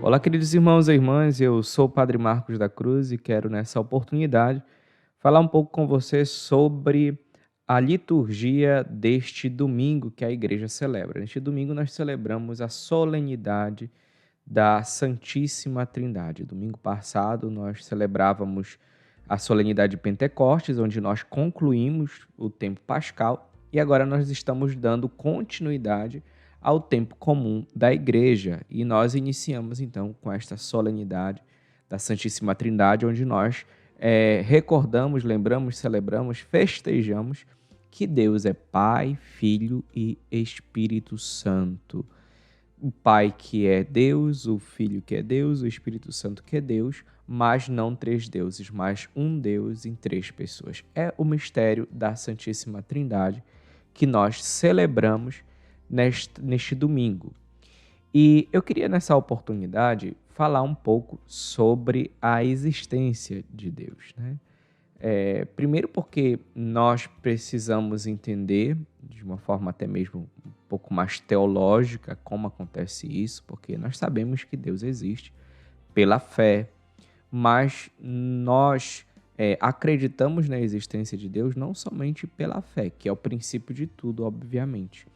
Olá, queridos irmãos e irmãs, eu sou o Padre Marcos da Cruz e quero, nessa oportunidade, falar um pouco com você sobre a liturgia deste domingo que a igreja celebra. Neste domingo, nós celebramos a solenidade da Santíssima Trindade. Domingo passado, nós celebrávamos a solenidade de Pentecostes, onde nós concluímos o tempo pascal, e agora nós estamos dando continuidade ao tempo comum da igreja. E nós iniciamos, então, com esta solenidade da Santíssima Trindade, onde nós recordamos, lembramos, celebramos, festejamos que Deus é Pai, Filho e Espírito Santo. O Pai que é Deus, o Filho que é Deus, o Espírito Santo que é Deus, mas não três deuses, mas um Deus em três pessoas. É o mistério da Santíssima Trindade que nós celebramos neste domingo. E eu queria, nessa oportunidade, falar um pouco sobre a existência de Deus, né? Primeiro porque nós precisamos entender, de uma forma até mesmo um pouco mais teológica, como acontece isso, porque nós sabemos que Deus existe pela fé, mas nós acreditamos na existência de Deus não somente pela fé, que é o princípio de tudo, obviamente,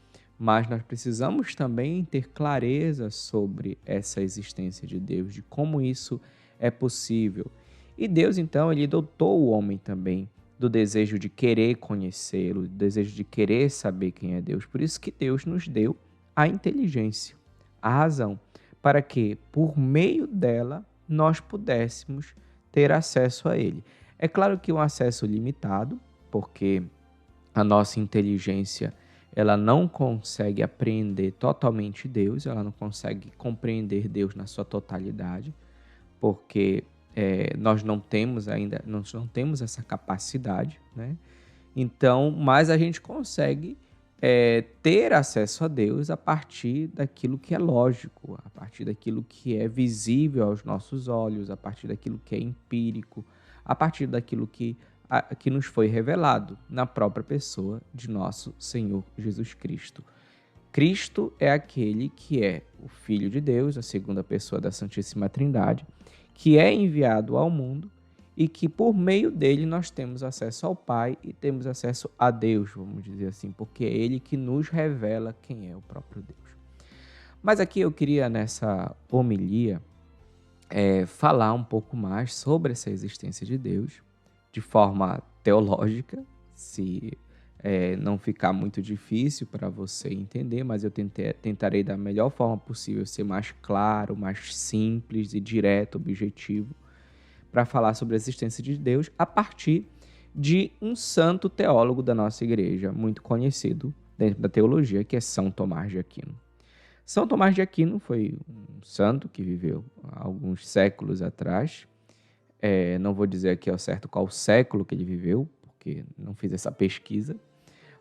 mas nós precisamos também ter clareza sobre essa existência de Deus, de como isso é possível. E Deus, então, ele dotou o homem também do desejo de querer conhecê-lo, do desejo de querer saber quem é Deus. Por isso que Deus nos deu a inteligência, a razão, para que, por meio dela, nós pudéssemos ter acesso a ele. É claro que um acesso limitado, porque a nossa inteligência ela não consegue apreender totalmente Deus, ela não consegue compreender Deus na sua totalidade, porque nós não temos ainda, nós não temos essa capacidade, né? Então, mas a gente consegue ter acesso a Deus a partir daquilo que é lógico, a partir daquilo que é visível aos nossos olhos, a partir daquilo que é empírico, a partir daquilo que nos foi revelado na própria pessoa de nosso Senhor Jesus Cristo. Cristo é aquele que é o Filho de Deus, a segunda pessoa da Santíssima Trindade, que é enviado ao mundo e que por meio dele nós temos acesso ao Pai e temos acesso a Deus, vamos dizer assim, porque é ele que nos revela quem é o próprio Deus. Mas aqui eu queria, nessa homilia, falar um pouco mais sobre essa existência de Deus, de forma teológica, se não ficar muito difícil para você entender, mas eu tentarei da melhor forma possível ser mais claro, mais simples e direto, objetivo, para falar sobre a existência de Deus a partir de um santo teólogo da nossa igreja, muito conhecido dentro da teologia, que é São Tomás de Aquino. São Tomás de Aquino foi um santo que viveu há alguns séculos atrás. Não vou dizer aqui ao certo qual século que ele viveu, porque não fiz essa pesquisa,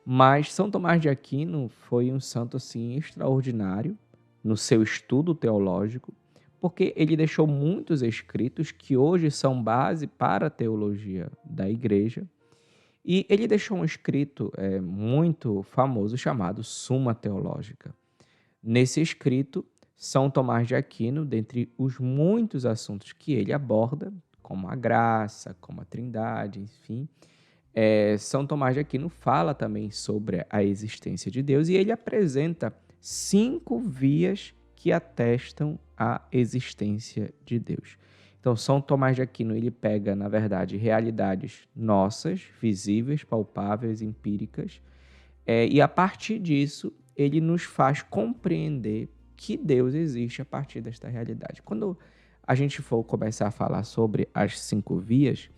mas São Tomás de Aquino foi um santo assim extraordinário no seu estudo teológico, porque ele deixou muitos escritos que hoje são base para a teologia da igreja, e ele deixou um escrito muito famoso chamado Suma Teológica. Nesse escrito, São Tomás de Aquino, dentre os muitos assuntos que ele aborda, como a graça, como a trindade, enfim, São Tomás de Aquino fala também sobre a existência de Deus e ele apresenta 5 vias que atestam a existência de Deus. Então, São Tomás de Aquino ele pega, na verdade, realidades nossas, visíveis, palpáveis, empíricas, e a partir disso ele nos faz compreender que Deus existe a partir desta realidade. Quando a gente for começar a falar sobre as 5 vias,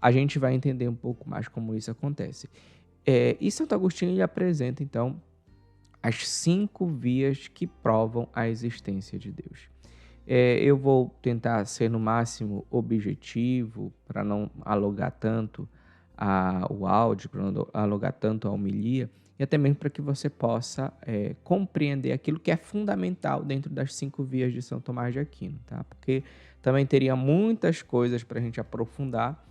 a gente vai entender um pouco mais como isso acontece. E Santo Agostinho ele apresenta, então, as 5 vias que provam a existência de Deus. Eu vou tentar ser no máximo objetivo, para não alugar tanto o áudio, para não alugar tanto a homilia, e até mesmo para que você possa compreender aquilo que é fundamental dentro das 5 vias de São Tomás de Aquino, tá? Porque também teria muitas coisas para a gente aprofundar,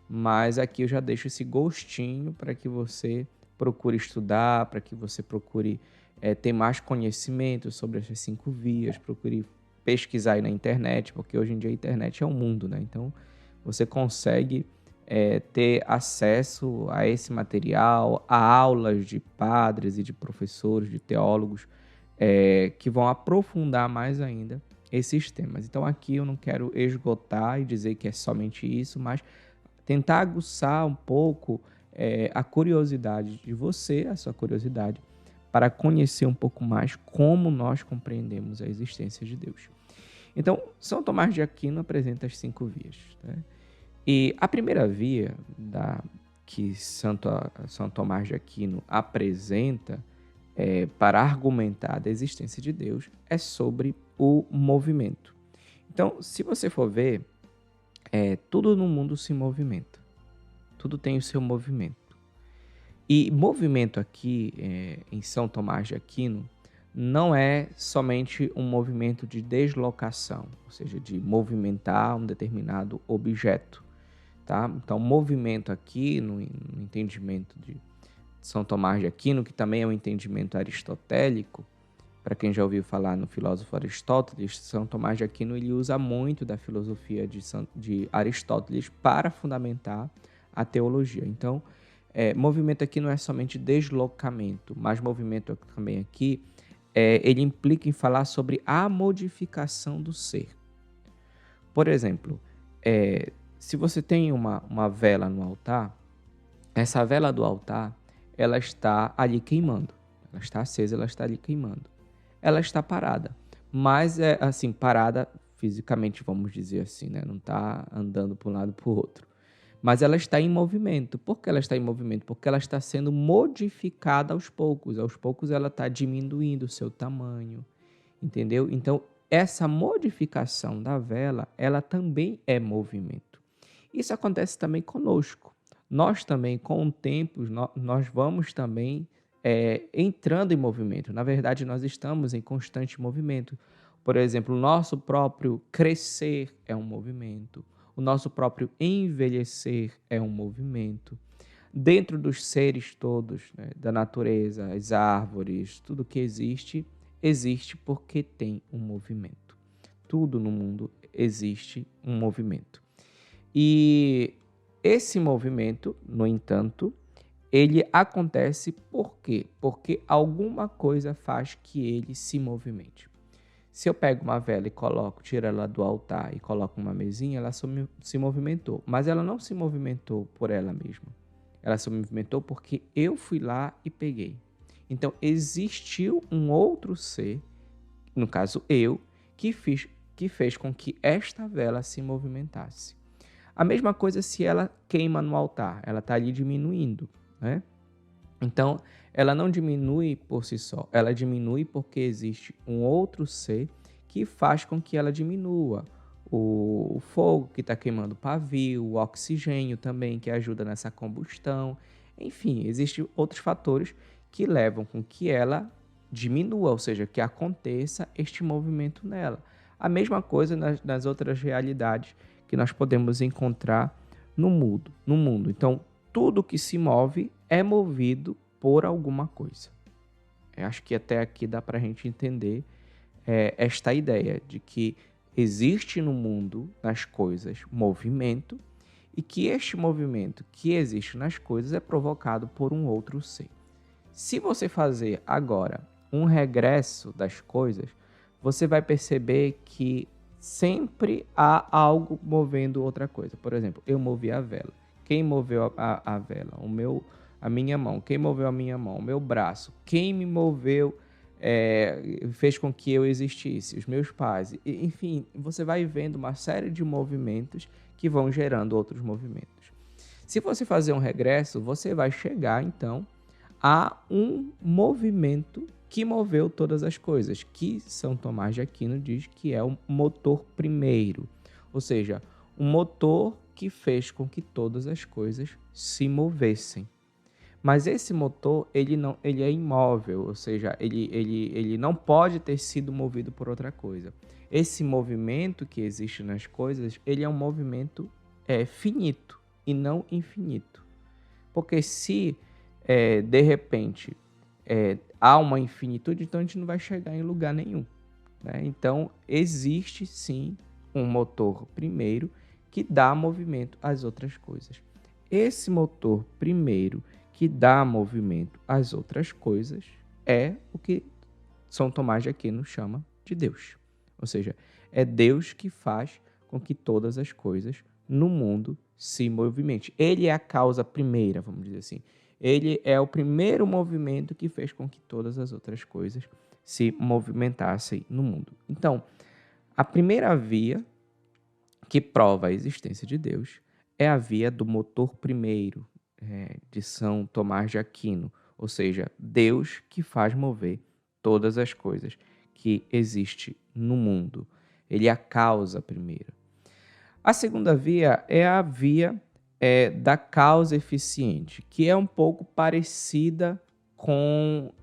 mas aqui eu já deixo esse gostinho para que você procure estudar, para que você procure ter mais conhecimento sobre essas 5 vias, procure pesquisar aí na internet, porque hoje em dia a internet é um mundo, né? Então, você consegue ter acesso a esse material, a aulas de padres e de professores, de teólogos, que vão aprofundar mais ainda esses temas. Então, aqui eu não quero esgotar e dizer que é somente isso, mas tentar aguçar um pouco a curiosidade de você, a sua curiosidade, para conhecer um pouco mais como nós compreendemos a existência de Deus. Então, São Tomás de Aquino apresenta as 5 vias. Né? E a primeira via que São Tomás de Aquino apresenta para argumentar da existência de Deus é sobre o movimento. Então, se você for ver, tudo no mundo se movimenta. Tudo tem o seu movimento. E movimento aqui, em São Tomás de Aquino, não é somente um movimento de deslocação, ou seja, de movimentar um determinado objeto. Tá? Então, movimento aqui, no entendimento de São Tomás de Aquino, que também é um entendimento aristotélico, para quem já ouviu falar no filósofo Aristóteles, São Tomás de Aquino ele usa muito da filosofia de Aristóteles para fundamentar a teologia. Então, movimento aqui não é somente deslocamento, mas movimento também aqui, ele implica em falar sobre a modificação do ser. Por exemplo, se você tem uma vela no altar, essa vela do altar, ela está ali queimando. Ela está acesa, ela está ali queimando. Ela está parada, mas é assim, parada fisicamente, vamos dizer assim, né? Não está andando para um lado para o outro. Mas ela está em movimento. Por que ela está em movimento? Porque ela está sendo modificada aos poucos. Aos poucos ela está diminuindo o seu tamanho, entendeu? Então, essa modificação da vela, ela também é movimento. Isso acontece também conosco. Nós também, com o tempo, nós vamos também entrando em movimento. Na verdade, nós estamos em constante movimento. Por exemplo, o nosso próprio crescer é um movimento. O nosso próprio envelhecer é um movimento. Dentro dos seres todos, né, da natureza, as árvores, tudo que existe, existe porque tem um movimento. Tudo no mundo existe um movimento. E esse movimento, no entanto, ele acontece por quê? Porque alguma coisa faz que ele se movimente. Se eu pego uma vela e tiro ela do altar e coloco uma mesinha, ela se movimentou. Mas ela não se movimentou por ela mesma. Ela se movimentou porque eu fui lá e peguei. Então, existiu um outro ser, no caso eu, que fez com que esta vela se movimentasse. A mesma coisa se ela queima no altar, ela está ali diminuindo, né? Então, ela não diminui por si só, ela diminui porque existe um outro ser que faz com que ela diminua. O fogo que está queimando o pavio, o oxigênio também que ajuda nessa combustão. Enfim, existem outros fatores que levam com que ela diminua, ou seja, que aconteça este movimento nela. A mesma coisa nas outras realidades que nós podemos encontrar no mundo. Então, tudo que se move é movido por alguma coisa. Eu acho que até aqui dá para a gente entender esta ideia de que existe no mundo, nas coisas, movimento e que este movimento que existe nas coisas é provocado por um outro ser. Se você fazer agora um regresso das coisas, você vai perceber que sempre há algo movendo outra coisa. Por exemplo, eu movi a vela. Quem moveu a vela? A minha mão. Quem moveu a minha mão? O meu braço. Quem me moveu, fez com que eu existisse? Os meus pais. Enfim, você vai vendo uma série de movimentos que vão gerando outros movimentos. Se você fazer um regresso, você vai chegar, então, a um movimento que moveu todas as coisas, que São Tomás de Aquino diz que é o motor primeiro, ou seja, um motor que fez com que todas as coisas se movessem. Mas esse motor, ele é imóvel, ou seja, ele não pode ter sido movido por outra coisa. Esse movimento que existe nas coisas, ele é um movimento finito e não infinito. Porque se, de repente, há uma infinitude, então a gente não vai chegar em lugar nenhum. né? Então, existe sim um motor primeiro que dá movimento às outras coisas. Esse motor primeiro que dá movimento às outras coisas é o que São Tomás de Aquino chama de Deus. Ou seja, é Deus que faz com que todas as coisas no mundo se movimentem. Ele é a causa primeira, vamos dizer assim. Ele é o primeiro movimento que fez com que todas as outras coisas se movimentassem no mundo. Então, a primeira via que prova a existência de Deus é a via do motor primeiro, de São Tomás de Aquino, ou seja, Deus que faz mover todas as coisas que existem no mundo. Ele é a causa primeira. A segunda via é a via da causa eficiente, que é um pouco parecida com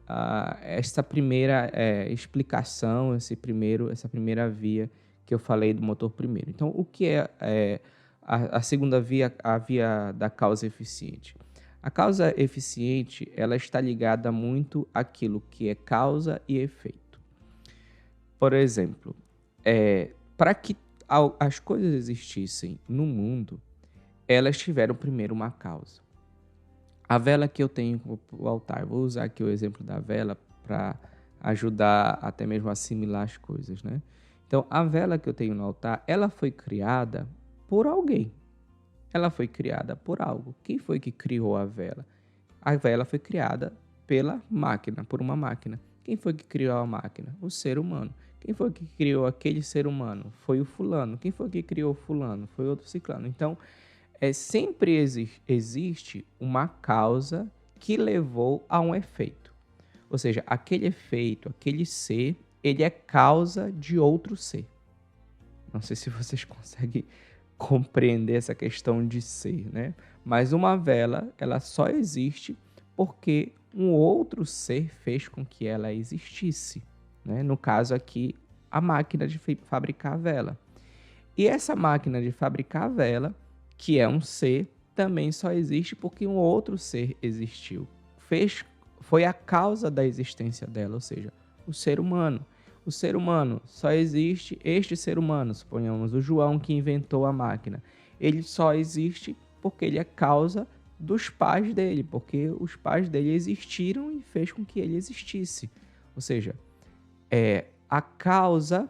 essa primeira explicação, essa primeira via que eu falei do motor primeiro. Então, o que é a segunda via, a via da causa eficiente? A causa eficiente, ela está ligada muito àquilo que é causa e efeito. Por exemplo, para que as coisas existissem no mundo, elas tiveram primeiro uma causa. A vela que eu tenho no altar, vou usar aqui o exemplo da vela para ajudar até mesmo a assimilar as coisas, né? Então, a vela que eu tenho no altar, ela foi criada por alguém. Ela foi criada por algo. Quem foi que criou a vela? A vela foi criada pela máquina, por uma máquina. Quem foi que criou a máquina? O ser humano. Quem foi que criou aquele ser humano? Foi o fulano. Quem foi que criou o fulano? Foi outro ciclano. Então, sempre existe uma causa que levou a um efeito. Ou seja, aquele efeito, aquele ser, ele é causa de outro ser. Não sei se vocês conseguem compreender essa questão de ser, né? Mas uma vela, ela só existe porque um outro ser fez com que ela existisse, né? No caso aqui, a máquina de fabricar a vela. E essa máquina de fabricar a vela, que é um ser, também só existe porque um outro ser existiu. Foi a causa da existência dela, ou seja, o ser humano. O ser humano só existe, este ser humano, suponhamos, o João que inventou a máquina. Ele só existe porque ele é causa dos pais dele, porque os pais dele existiram e fez com que ele existisse. Ou seja, a causa,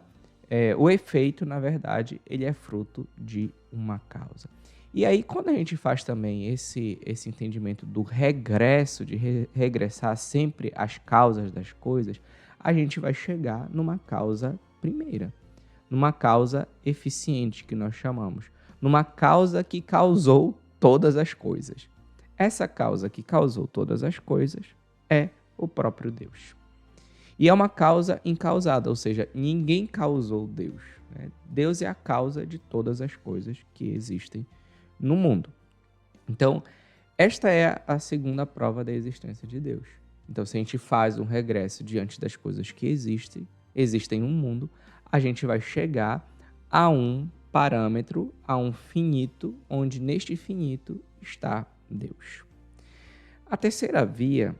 o efeito, na verdade, ele é fruto de uma causa. E aí, quando a gente faz também esse entendimento do regresso, de regressar sempre às causas das coisas, a gente vai chegar numa causa primeira, numa causa eficiente, que nós chamamos, numa causa que causou todas as coisas. Essa causa que causou todas as coisas é o próprio Deus. E é uma causa incausada, ou seja, ninguém causou Deus, né? Deus é a causa de todas as coisas que existem no mundo. Então, esta é a segunda prova da existência de Deus. Então, se a gente faz um regresso diante das coisas que existem no mundo, a gente vai chegar a um parâmetro, a um finito, onde neste finito está Deus. A terceira via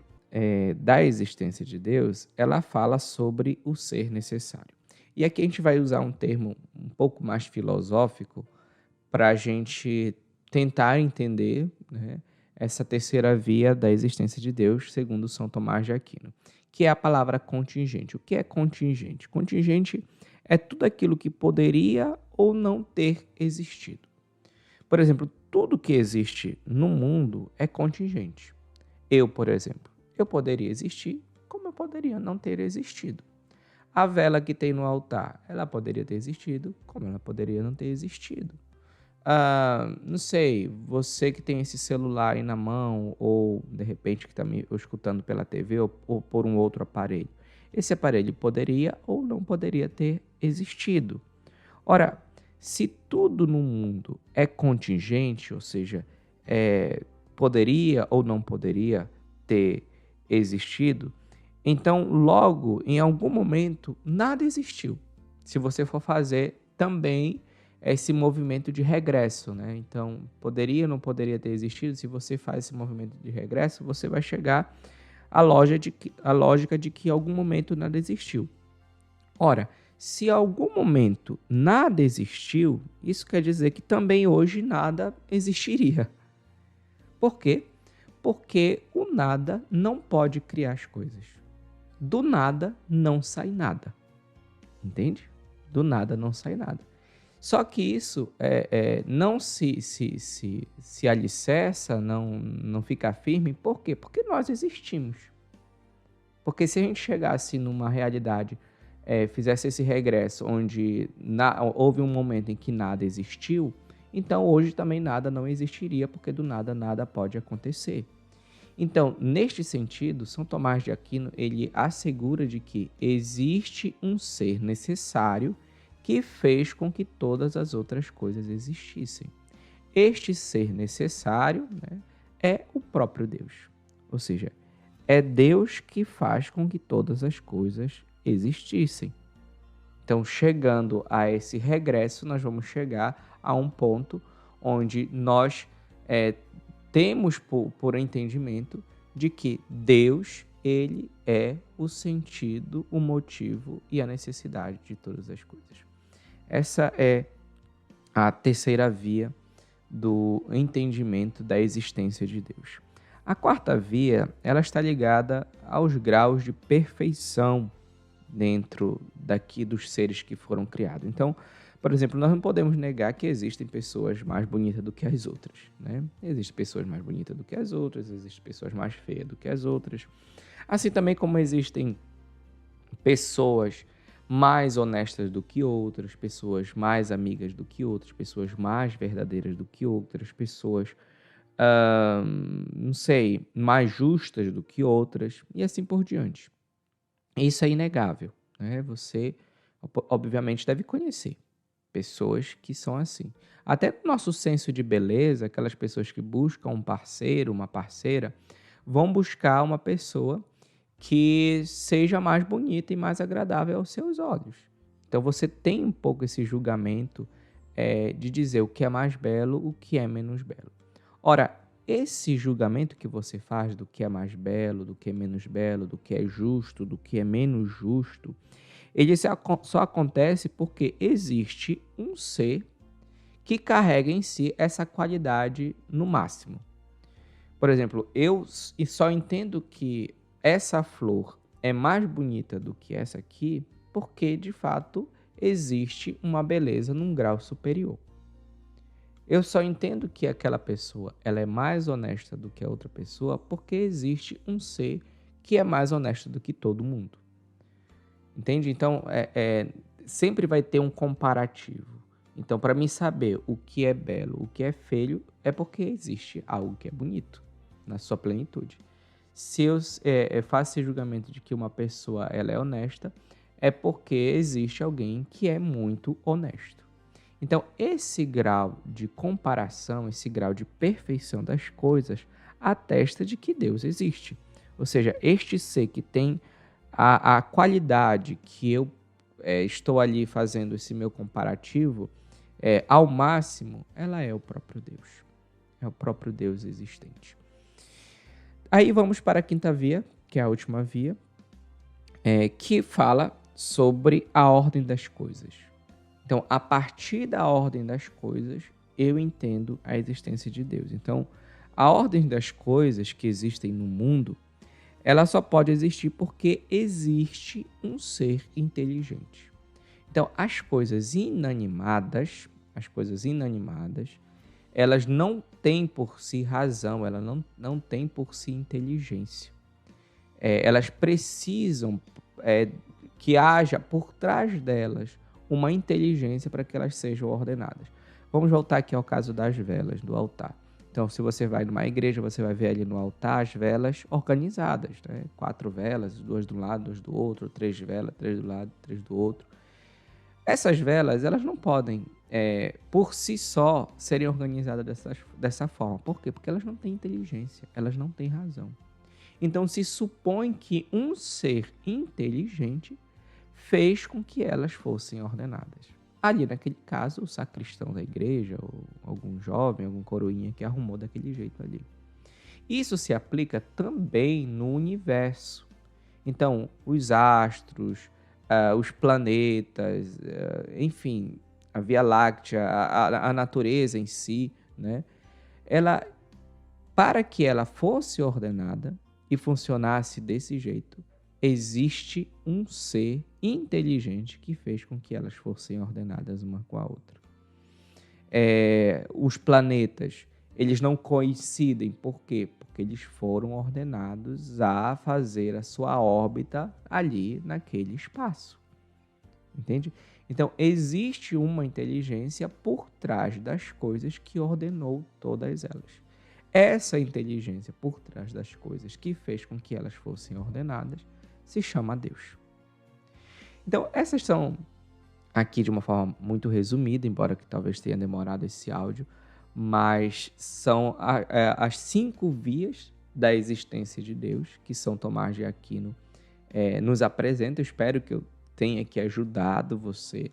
da existência de Deus, ela fala sobre o ser necessário. E aqui a gente vai usar um termo um pouco mais filosófico para a gente tentar entender, né, essa terceira via da existência de Deus, segundo São Tomás de Aquino, que é a palavra contingente. O que é contingente? Contingente é tudo aquilo que poderia ou não ter existido. Por exemplo, tudo que existe no mundo é contingente. Eu, por exemplo, eu poderia existir, como eu poderia não ter existido. A vela que tem no altar, ela poderia ter existido, como ela poderia não ter existido. Não sei, você que tem esse celular aí na mão, ou de repente que está me escutando pela TV ou por um outro aparelho. Esse aparelho poderia ou não poderia ter existido. Ora, se tudo no mundo é contingente, ou seja, poderia ou não poderia ter existido, então logo, em algum momento, nada existiu. Se você for fazer também esse movimento de regresso, né? Então, poderia ou não poderia ter existido? Se você faz esse movimento de regresso, você vai chegar à lógica de que em algum momento nada existiu. Ora, Se em algum momento nada existiu, isso quer dizer que também hoje nada existiria. Por quê? Porque o nada não pode criar as coisas. Do nada não sai nada. Entende? Do nada não sai nada. Só que isso não se alicerça, não fica firme. Por quê? Porque nós existimos. Porque se a gente chegasse numa realidade, fizesse esse regresso onde houve um momento em que nada existiu, então hoje também nada não existiria, porque do nada nada pode acontecer. Então, neste sentido, São Tomás de Aquino, ele assegura de que existe um ser necessário que fez com que todas as outras coisas existissem. Este ser necessário, né, é o próprio Deus. Ou seja, é Deus que faz com que todas as coisas existissem. Então, chegando a esse regresso, nós vamos chegar a um ponto onde nós temos por entendimento de que Deus, ele é o sentido, o motivo e a necessidade de todas as coisas. Essa é a terceira via do entendimento da existência de Deus. A quarta via, ela está ligada aos graus de perfeição dentro daqui dos seres que foram criados. Então, por exemplo, nós não podemos negar que existem pessoas mais bonitas do que as outras, né? Existem pessoas mais bonitas do que as outras, existem pessoas mais feias do que as outras. Assim também como existem pessoas mais honestas do que outras, pessoas mais amigas do que outras, pessoas mais verdadeiras do que outras, pessoas, não sei, mais justas do que outras, e assim por diante. Isso é inegável, né? Você, obviamente, deve conhecer pessoas que são assim. Até no nosso senso de beleza, aquelas pessoas que buscam um parceiro, uma parceira, vão buscar uma pessoa que seja mais bonita e mais agradável aos seus olhos. Então você tem um pouco esse julgamento de dizer o que é mais belo, o que é menos belo. Ora, esse julgamento que você faz do que é mais belo, do que é menos belo, do que é justo, do que é menos justo, ele só acontece porque existe um ser que carrega em si essa qualidade no máximo. Por exemplo, eu só entendo que essa flor é mais bonita do que essa aqui porque, de fato, existe uma beleza num grau superior. Eu só entendo que aquela pessoa ela é mais honesta do que a outra pessoa porque existe um ser que é mais honesto do que todo mundo. Entende? Então, sempre vai ter um comparativo. Então, para mim saber o que é belo, o que é feio, é porque existe algo que é bonito na sua plenitude. Se eu faço esse julgamento de que uma pessoa ela é honesta, é porque existe alguém que é muito honesto. Então, esse grau de comparação, esse grau de perfeição das coisas, atesta de que Deus existe. Ou seja, este ser que tem a qualidade que eu estou ali fazendo esse meu comparativo, ao máximo, ela é o próprio Deus. É o próprio Deus existente. Aí vamos para a quinta via, que é a última via, que fala sobre a ordem das coisas. Então, a partir da ordem das coisas, eu entendo a existência de Deus. Então, a ordem das coisas que existem no mundo, ela só pode existir porque existe um ser inteligente. Então, as coisas inanimadas, elas não têm por si razão, elas não têm por si inteligência. Elas precisam que haja por trás delas uma inteligência para que elas sejam ordenadas. Vamos voltar aqui ao caso das velas do altar. Então, se você vai numa igreja, você vai ver ali no altar as velas organizadas, né? 4 velas, 2 de um lado, 2 do outro, 3 velas, 3 do lado, 3 do outro. Essas velas, elas não podem, por si só, serem organizadas dessa forma. Por quê? Porque elas não têm inteligência, elas não têm razão. Então, se supõe que um ser inteligente fez com que elas fossem ordenadas. Ali, naquele caso, o sacristão da igreja, ou algum jovem, algum coroinha que arrumou daquele jeito ali. Isso se aplica também no universo. Então, os astros, os planetas, enfim, a Via Láctea, a natureza em si, né? Ela, para que ela fosse ordenada e funcionasse desse jeito, existe um ser inteligente que fez com que elas fossem ordenadas uma com a outra. Os planetas, eles não coincidem, por quê? Porque eles foram ordenados a fazer a sua órbita ali naquele espaço, entende? Então, existe uma inteligência por trás das coisas que ordenou todas elas. Essa inteligência por trás das coisas que fez com que elas fossem ordenadas se chama Deus. Então, essas são, aqui de uma forma muito resumida, embora que talvez tenha demorado esse áudio, mas são as 5 vias da existência de Deus que São Tomás de Aquino nos apresenta. Eu espero que eu tenha aqui ajudado você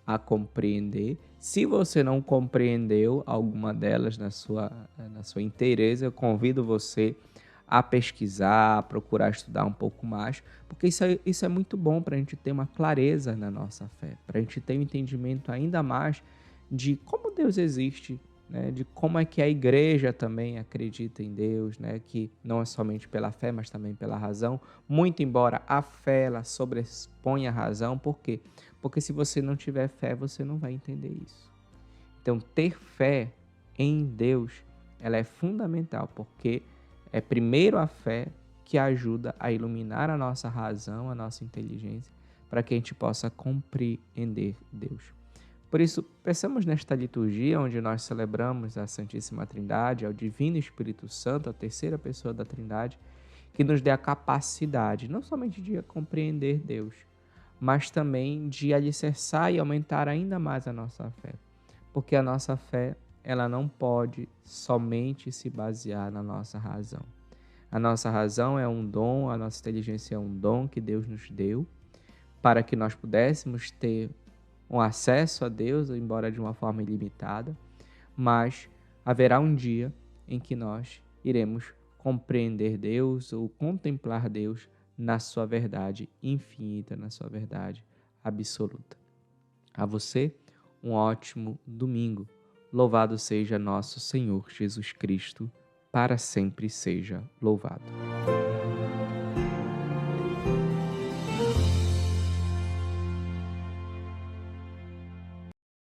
a compreender. Se você não compreendeu alguma delas na sua inteireza, eu convido você a pesquisar, a procurar estudar um pouco mais, porque isso é muito bom para a gente ter uma clareza na nossa fé, para a gente ter um entendimento ainda mais de como Deus existe, né? De como é que a igreja também acredita em Deus, né? Que não é somente pela fé, mas também pela razão, muito embora a fé ela sobreponha a razão. Por quê? Porque se você não tiver fé, você não vai entender isso. Então, ter fé em Deus, ela é fundamental, porque é primeiro a fé que ajuda a iluminar a nossa razão, a nossa inteligência, para que a gente possa compreender Deus. Por isso, pensamos nesta liturgia onde nós celebramos a Santíssima Trindade, ao Divino Espírito Santo, a terceira pessoa da Trindade, que nos dê a capacidade não somente de compreender Deus, mas também de alicerçar e aumentar ainda mais a nossa fé. Porque a nossa fé, ela não pode somente se basear na nossa razão. A nossa razão é um dom, a nossa inteligência é um dom que Deus nos deu para que nós pudéssemos ter um acesso a Deus, embora de uma forma ilimitada, mas haverá um dia em que nós iremos compreender Deus ou contemplar Deus na sua verdade infinita, na sua verdade absoluta. A você, um ótimo domingo. Louvado seja nosso Senhor Jesus Cristo, para sempre seja louvado.